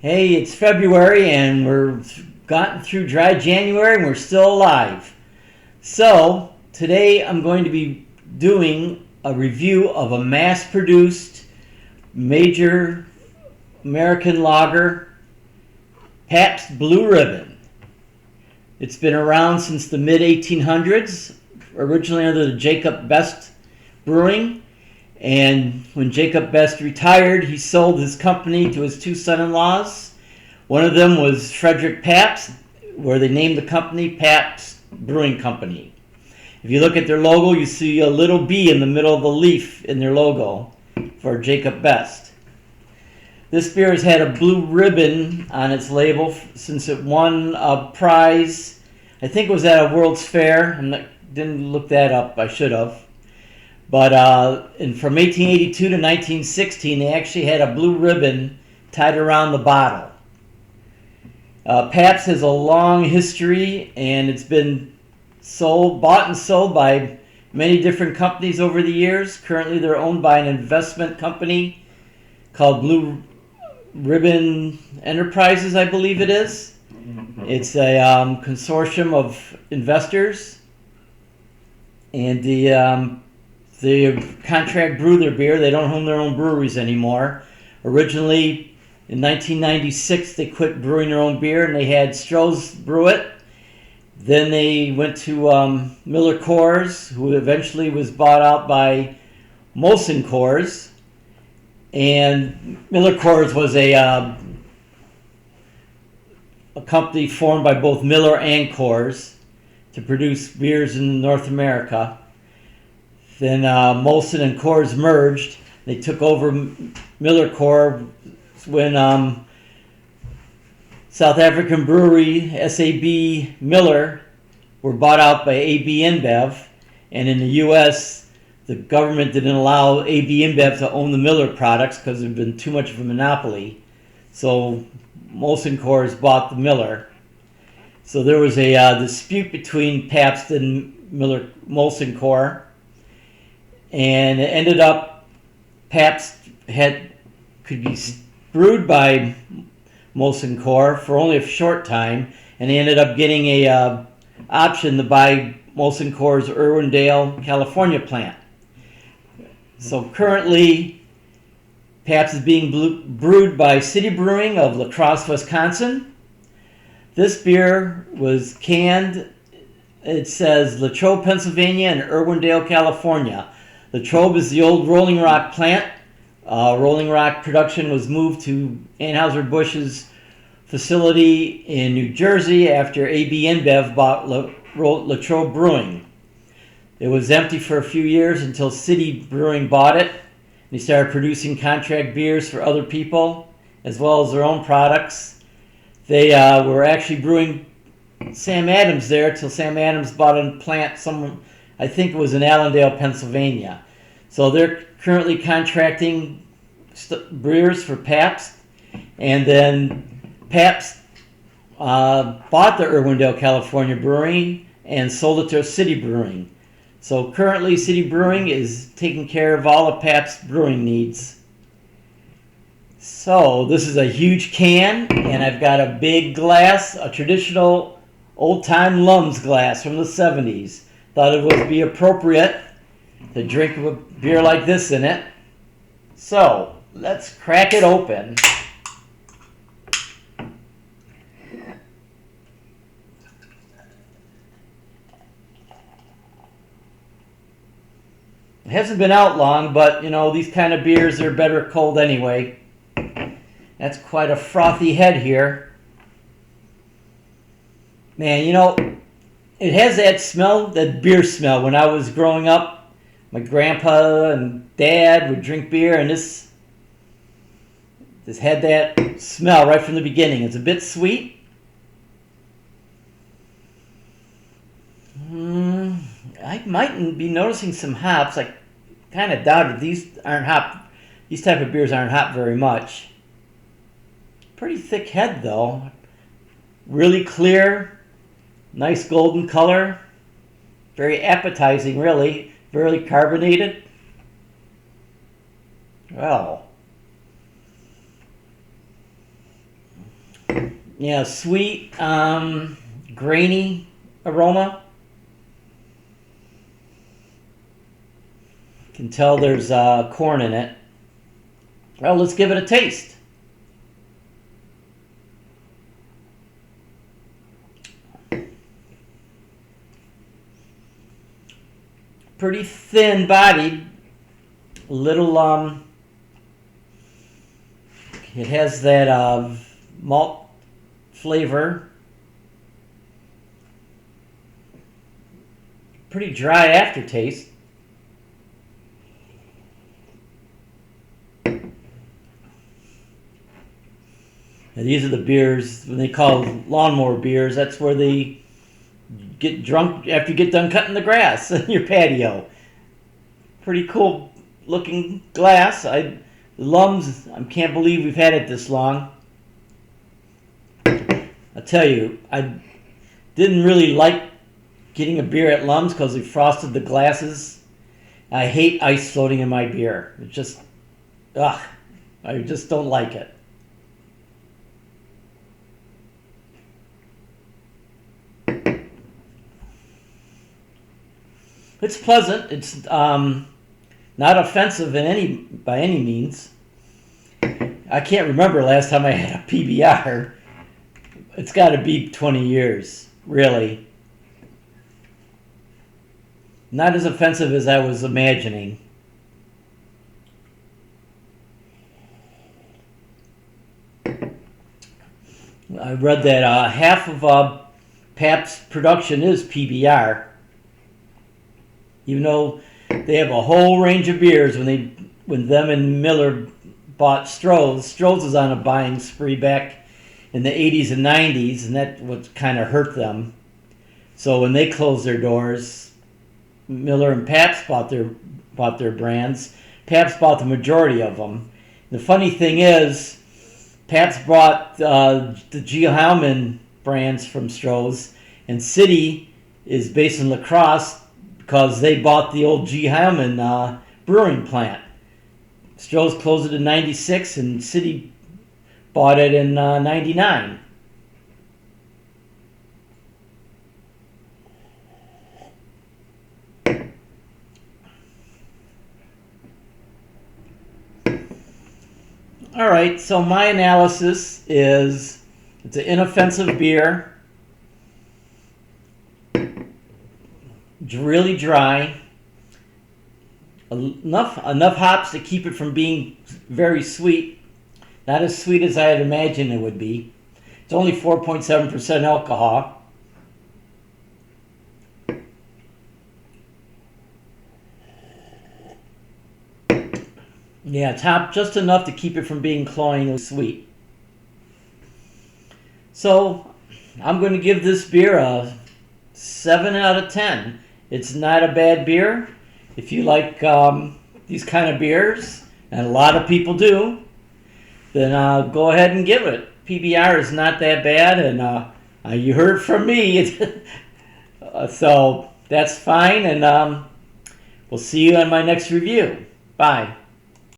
Hey, it's February and we're gotten through dry January and we're still alive. So, today I'm going to be doing a review of a mass-produced major American lager, Pabst Blue Ribbon. It's been around since the mid-1800s, originally under the Jacob Best Brewing. And when Jacob Best retired, he sold his company to his two son-in-laws. One of them was Frederick Pabst, where they named the company Pabst Brewing Company. If you look at their logo, you see a little bee in the middle of the leaf in their logo for Jacob Best. This beer has had a blue ribbon on its label since it won a prize. I think it was at a World's Fair. Didn't look that up. I should have. But from 1882 to 1916, they actually had a blue ribbon tied around the bottle. Pabst has a long history, and it's been bought and sold by many different companies over the years. Currently, they're owned by an investment company called Blue Ribbon Enterprises, I believe it is. It's a consortium of investors, and they contract brew their beer. They don't own their own breweries anymore. Originally, in 1996, they quit brewing their own beer and they had Stroh's brew it. Then they went to Miller Coors, who eventually was bought out by Molson Coors. And Miller Coors was a company formed by both Miller and Coors to produce beers in North America. Then Molson and Coors merged. They took over Miller Coors when South African brewery SAB Miller were bought out by AB InBev. And in the U.S., the government didn't allow AB InBev to own the Miller products because there had been too much of a monopoly. So Molson Coors bought the Miller. So there was a dispute between Pabst and Molson Coors. And it ended up Pabst could be brewed by Molson Coors for only a short time, and they ended up getting a option to buy Molson Coors' Irwindale, California plant. So currently, Pabst is being brewed by City Brewing of La Crosse, Wisconsin. This beer was canned. It says Latrobe, Pennsylvania, and Irwindale, California. Latrobe is the old Rolling Rock plant. Rolling Rock production was moved to Anheuser-Busch's facility in New Jersey after AB InBev bought Latrobe Brewing. It was empty for a few years until City Brewing bought it. They started producing contract beers for other people as well as their own products. They were actually brewing Sam Adams there until Sam Adams bought a plant I think it was in Allendale, Pennsylvania. So they're currently contracting brewers for Pabst. And then Pabst bought the Irwindale, California brewery and sold it to City Brewing. So currently City Brewing is taking care of all of Pabst's brewing needs. So this is a huge can, and I've got a big glass, a traditional old-time Lum's glass from the 70s. Thought it would be appropriate to drink a beer like this in it. So, let's crack it open. It hasn't been out long, but these kind of beers are better cold anyway. That's quite a frothy head here. Man, it has that smell, that beer smell. When I was growing up, my grandpa and dad would drink beer, and this had that smell right from the beginning. It's a bit sweet. I might be noticing some hops. I kind of doubt it. These aren't hop. These type of beers aren't hop very much. Pretty thick head though. Really clear. Nice golden color. Very appetizing, really. Very carbonated. Well, Yeah, sweet, grainy aroma. Can tell there's corn in it. Well, let's give it a taste. Pretty thin bodied, little it has that malt flavor. Pretty dry aftertaste. Now, these are the beers when they call lawnmower beers. That's where they get drunk after you get done cutting the grass in your patio. Pretty cool looking glass. Lums, I can't believe we've had it this long. I tell you, I didn't really like getting a beer at Lums because they frosted the glasses. I hate ice floating in my beer. It just, ugh, I just don't like it. It's pleasant. It's not offensive by any means. I can't remember last time I had a PBR. It's got to be 20 years, really. Not as offensive as I was imagining. I read that half of Pabst production is PBR. Even though they have a whole range of beers, when them and Miller bought Stroh's was on a buying spree back in the 80s and 90s, and that what kind of hurt them. So when they closed their doors, Miller and Pabst bought their brands. Pabst bought the majority of them. The funny thing is, Pabst bought the G. Heilman brands from Stroh's, and City is based in La Crosse because they bought the old G. Heilman brewing plant. Stroh's closed it in 96 and City bought it in 99. All right, so my analysis is it's an inoffensive beer. It's really dry. Enough hops to keep it from being very sweet. Not as sweet as I had imagined it would be. It's only 4.7% alcohol. Yeah, top just enough to keep it from being cloyingly sweet. So I'm going to give this beer a 7 out of 10. It's not a bad beer. If you like these kind of beers, and a lot of people do, then go ahead and give it. PBR is not that bad, and you heard from me. So that's fine, and we'll see you on my next review. Bye.